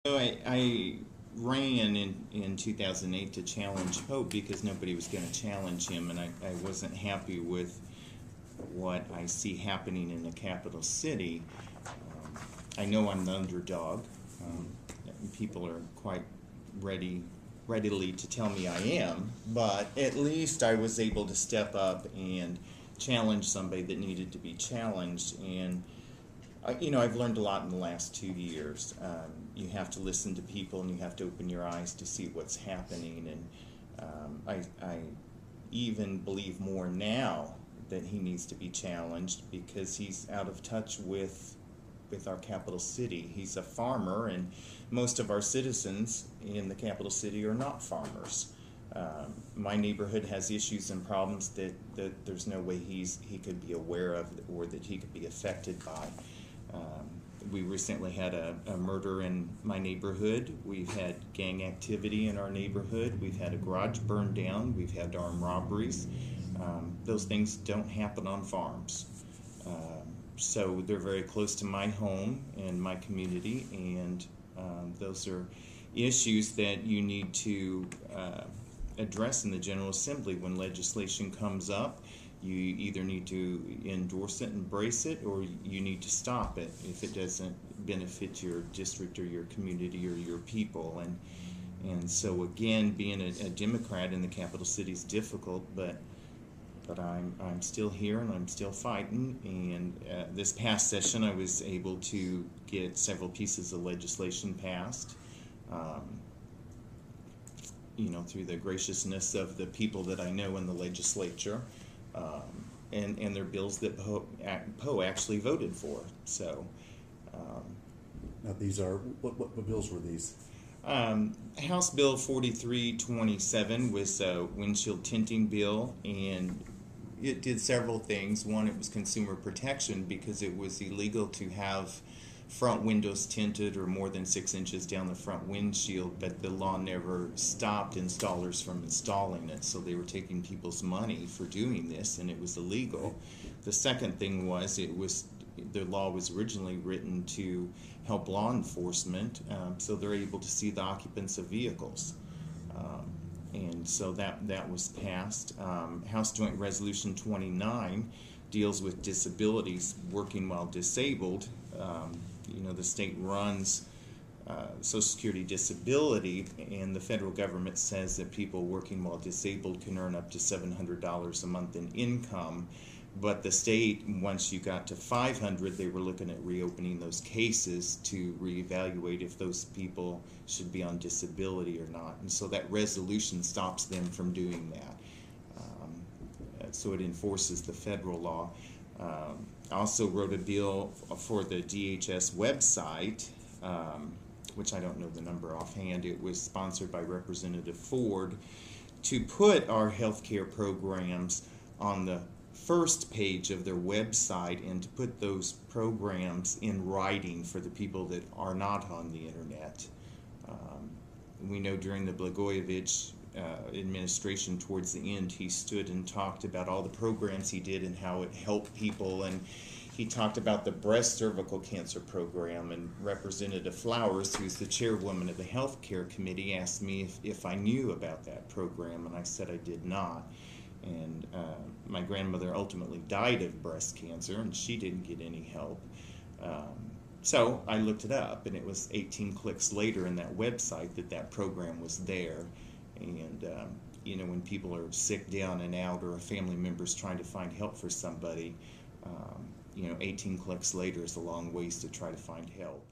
So I ran in 2008 to challenge Hope because nobody was going to challenge him, and I wasn't happy with what I see happening in the capital city. I know I'm the underdog. People are quite readily to tell me I am, but at least I was able to step up and challenge somebody that needed to be challenged. And I've learned a lot in the last 2 years. You have to listen to people, and you have to open your eyes to see what's happening. And I even believe more now that he needs to be challenged because he's out of touch with our capital city. He's a farmer, and most of our citizens in the capital city are not farmers. My neighborhood has issues and problems that there's no way he could be aware of or that he could be affected by. We recently had a murder in my neighborhood. We've had gang activity in our neighborhood. We've had a garage burned down. We've had armed robberies. Those things don't happen on farms. So they're very close to my home and my community, and those are issues that you need to address in the General Assembly. When legislation comes up, you either need to endorse it, embrace it, or you need to stop it if it doesn't benefit your district or your community or your people. And so again, being a Democrat in the capital city is difficult, but I'm still here and I'm still fighting. And this past session, I was able to get several pieces of legislation passed. Through the graciousness of the people that I know in the legislature, and they're bills that Poe actually voted for. So now these are what bills were these? House Bill 4327 was a windshield tinting bill, and it did several things. One, it was consumer protection because it was illegal to have front windows tinted or more than 6 inches down the front windshield, but the law never stopped installers from installing it, so they were taking people's money for doing this, and it was illegal. The second thing was the law was originally written to help law enforcement, so they're able to see the occupants of vehicles. And so that was passed. House Joint Resolution 29 deals with disabilities, working while disabled. The state runs Social Security disability, and the federal government says that people working while disabled can earn up to $700 a month in income. But the state, once you got to 500, they were looking at reopening those cases to reevaluate if those people should be on disability or not. And so that resolution stops them from doing that. So it enforces the federal law. I also wrote a bill for the DHS website, which I don't know the number offhand. It was sponsored by Representative Ford, to put our healthcare programs on the first page of their website and to put those programs in writing for the people that are not on the internet. We know during the Blagojevich administration, towards the end, he stood and talked about all the programs he did and how it helped people, and he talked about the breast cervical cancer program. And Representative Flowers, who's the chairwoman of the Health Care Committee, asked me if I knew about that program, and I said I did not. And my grandmother ultimately died of breast cancer, and she didn't get any help. So I looked it up, and it was 18 clicks later in that website that program was there. And when people are sick, down and out, or a family member's trying to find help for somebody, 18 clicks later is a long ways to try to find help.